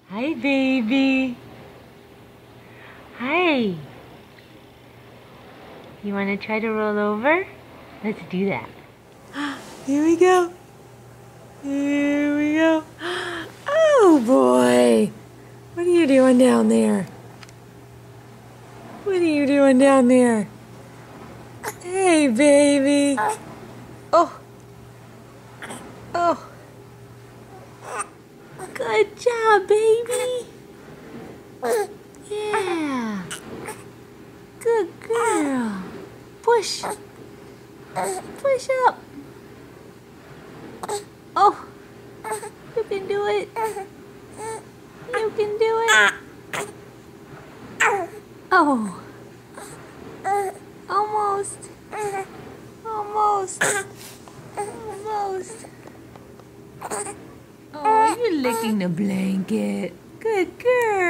Hi, baby. Hi. You want to try to roll over? Let's do that. Here we go. Here we go. Oh, boy. What are you doing down there? What are you doing down there? Hey, baby. Oh. Oh. Good job, baby. Yeah. Good girl. Push. Push up. Oh. You can do it. You can do it. Oh. Almost. Almost. Almost. Oh, you're licking the blanket. Good girl.